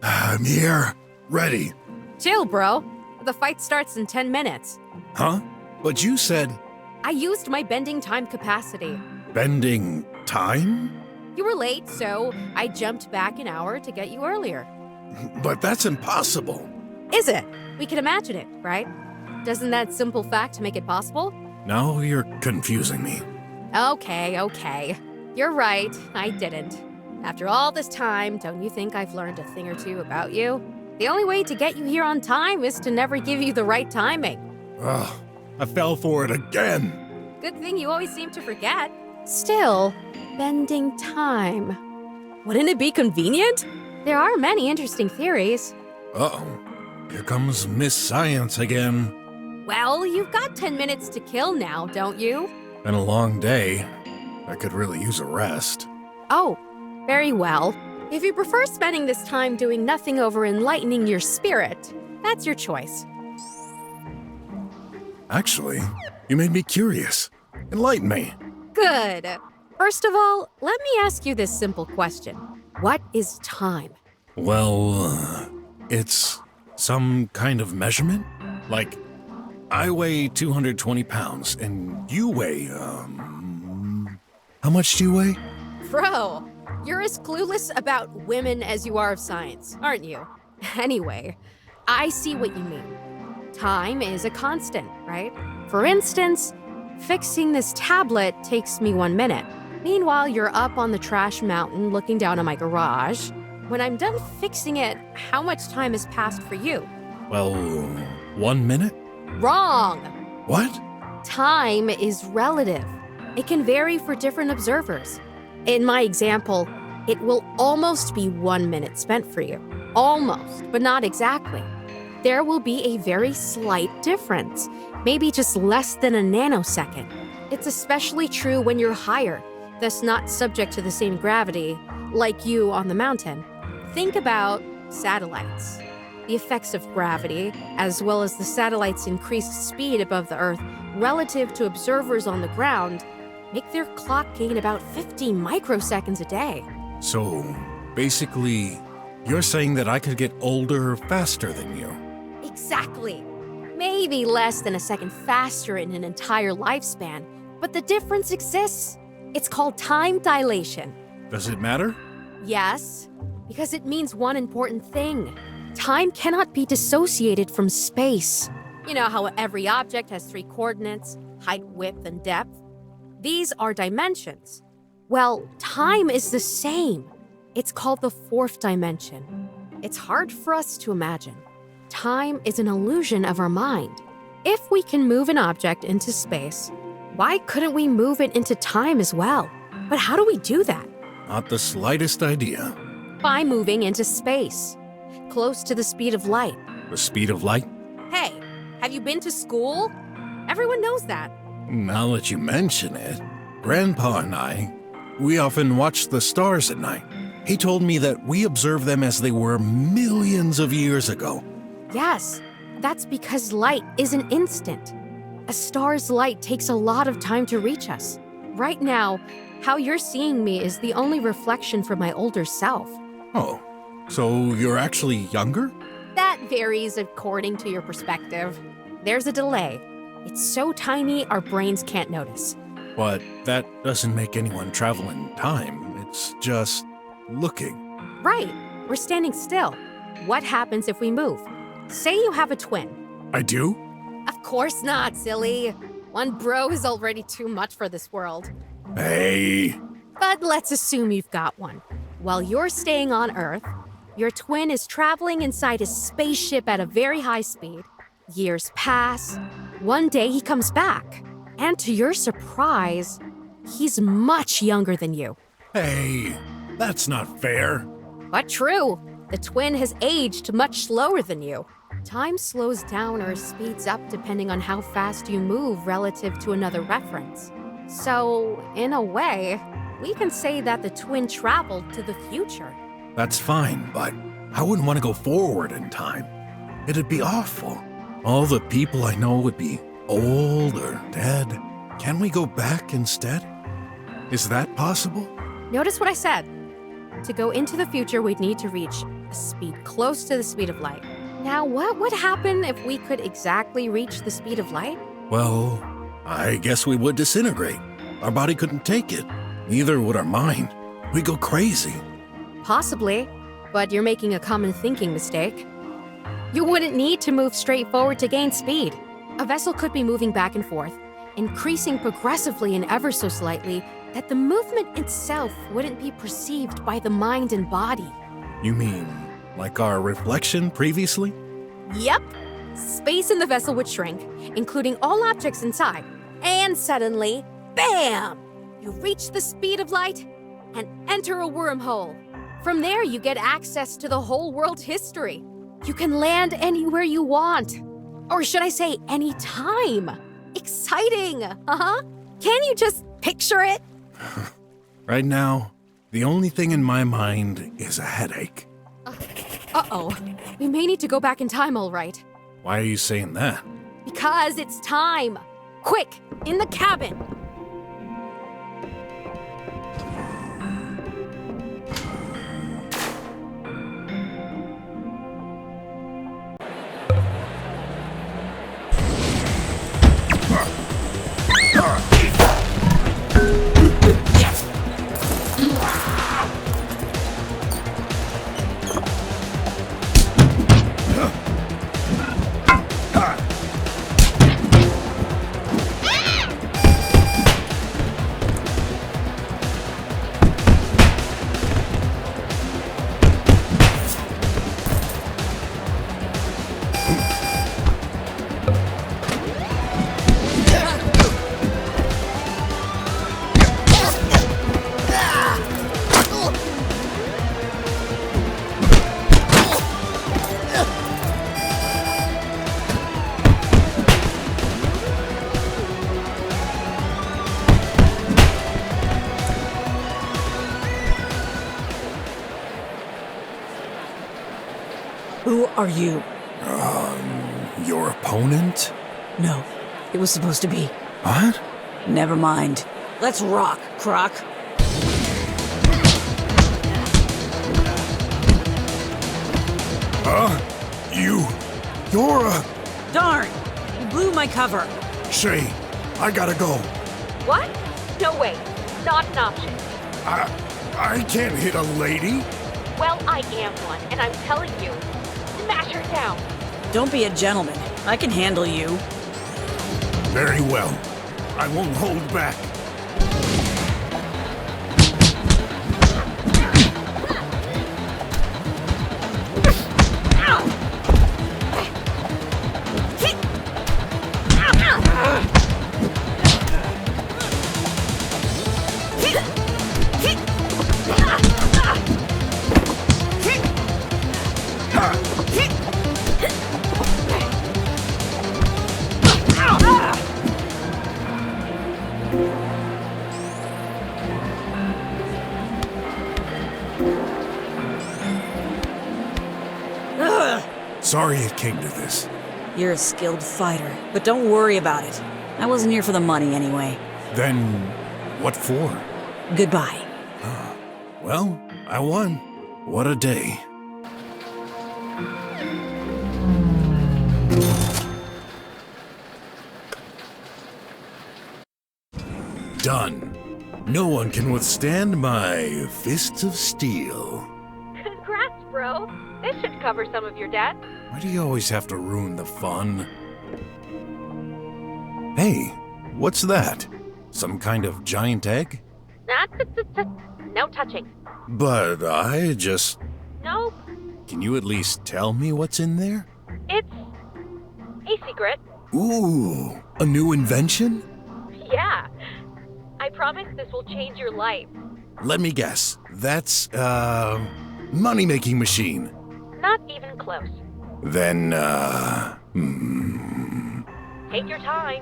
I'm here. Ready. Chill, bro. The fight starts in 10 minutes. Huh? But you said I used my bending time capacity. bending time? You were late, so I jumped back an hour to get you earlier. But that's impossible. Is it? We can imagine it, right? Doesn't that simple fact make it possible? Now you're confusing me. Okay. You're right, I didn't. After all this time, don't you think I've learned a thing or two about you? The only way to get you here on time is to never give you the right timing. Ugh, I fell for it again. Good thing you always seem to forget. Still, bending time. Wouldn't it be convenient? There are many interesting theories. Uh-oh. Here comes Miss Science again. Well, you've got 10 minutes to kill now, don't you? Been a long day. I could really use a rest. Oh, very well. If you prefer spending this time doing nothing over enlightening your spirit, that's your choice. Actually, you made me curious. Enlighten me. Good. First of all, let me ask you this simple question. What is time? Well, it's some kind of measurement? Like, I weigh 220 pounds, and you weigh, how much do you weigh? Bro, you're as clueless about women as you are of science, aren't you? Anyway, I see what you mean. Time is a constant, right? For instance, fixing this tablet takes me 1 minute. Meanwhile, you're up on the trash mountain looking down on my garage. When I'm done fixing it, how much time has passed for you? Well, 1 minute? Wrong! What? Time is relative. It can vary for different observers. In my example, it will almost be 1 minute spent for you. Almost, but not exactly. There will be a very slight difference, maybe just less than a nanosecond. It's especially true when you're higher, thus not subject to the same gravity, like you on the mountain. Think about satellites. The effects of gravity, as well as the satellite's increased speed above the Earth relative to observers on the ground, make their clock gain about 50 microseconds a day. So, basically, you're saying that I could get older faster than you. Exactly. Maybe less than a second faster in an entire lifespan, but the difference exists. It's called time dilation. Does it matter? Yes, because it means one important thing. Time cannot be dissociated from space. You know how every object has 3 coordinates, height, width, and depth? These are dimensions. Well, time is the same. It's called the 4th dimension. It's hard for us to imagine. Time is an illusion of our mind. If we can move an object into space, why couldn't we move it into time as well? But how do we do that? Not the slightest idea. By moving into space, close to the speed of light. The speed of light? Hey, have you been to school? Everyone knows that. Now that you mention it, Grandpa and I, we often watch the stars at night. He told me that we observe them as they were millions of years ago. Yes, that's because light is an instant. A star's light takes a lot of time to reach us. Right now, how you're seeing me is the only reflection from my older self. Oh, so you're actually younger? That varies according to your perspective. There's a delay. It's so tiny our brains can't notice. But that doesn't make anyone travel in time. It's just looking. Right, we're standing still. What happens if we move? Say you have a twin. I do? Of course not, silly. One bro is already too much for this world. Hey. But let's assume you've got one. While you're staying on Earth, your twin is traveling inside a spaceship at a very high speed. Years pass. One day he comes back. And to your surprise, he's much younger than you. Hey, that's not fair. But true, the twin has aged much slower than you. Time slows down or speeds up depending on how fast you move relative to another reference. So, in a way, we can say that the twin traveled to the future. That's fine, but I wouldn't want to go forward in time. It'd be awful. All the people I know would be old or dead. Can we go back instead? Is that possible? Notice what I said. To go into the future, we'd need to reach a speed close to the speed of light. Now, what would happen if we could exactly reach the speed of light? Well, I guess we would disintegrate. Our body couldn't take it. Neither would our mind. We'd go crazy. Possibly, but you're making a common thinking mistake. You wouldn't need to move straight forward to gain speed. A vessel could be moving back and forth, increasing progressively and ever so slightly, that the movement itself wouldn't be perceived by the mind and body. You mean like our reflection previously? Yep. Space in the vessel would shrink, including all objects inside. And suddenly, bam! You reach the speed of light and enter a wormhole. From there, you get access to the whole world's history. You can land anywhere you want. Or should I say, anytime. Exciting, uh-huh. Can you just picture it? Right now, the only thing in my mind is a headache. Uh-oh. We may need to go back in time, all right. Why are you saying that? Because it's time. Quick, in the cabin. Who are you? Your opponent? No, it was supposed to be. What? Never mind. Let's rock, Croc. You're a... Darn! You blew my cover. Shay, I gotta go. What? No way. Not an option. I can't hit a lady. Well, I am one, and I'm telling you, smash her down. Don't be a gentleman. I can handle you. Very well. I won't hold back. Sorry it came to this. You're a skilled fighter, but don't worry about it. I wasn't here for the money anyway. Then, what for? Goodbye. Well, I won. What a day. Done. No one can withstand my fists of steel. Congrats, bro. This should cover some of your debt. Why do you always have to ruin the fun? Hey, what's that? Some kind of giant egg? No touching. But I just... Nope. Can you at least tell me what's in there? It's a secret. Ooh, a new invention? Yeah. I promise this will change your life. Let me guess. That's, money-making machine. Not even close. Then, Take your time.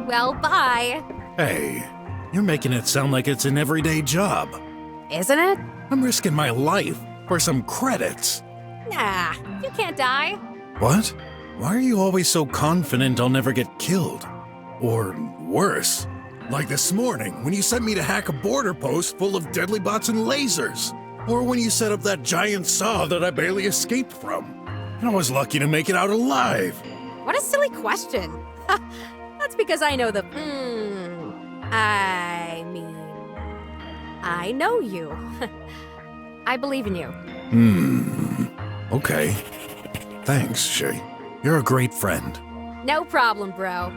Well, bye. Hey, you're making it sound like it's an everyday job. Isn't it? I'm risking my life for some credits. Nah, you can't die. What? Why are you always so confident I'll never get killed? Or worse? Like this morning, when you sent me to hack a border post full of deadly bots and lasers. Or when you set up that giant saw that I barely escaped from. And I was lucky to make it out alive. What a silly question. That's because I know the. I know you. I believe in you. Okay. Thanks, Shay. You're a great friend. No problem, bro.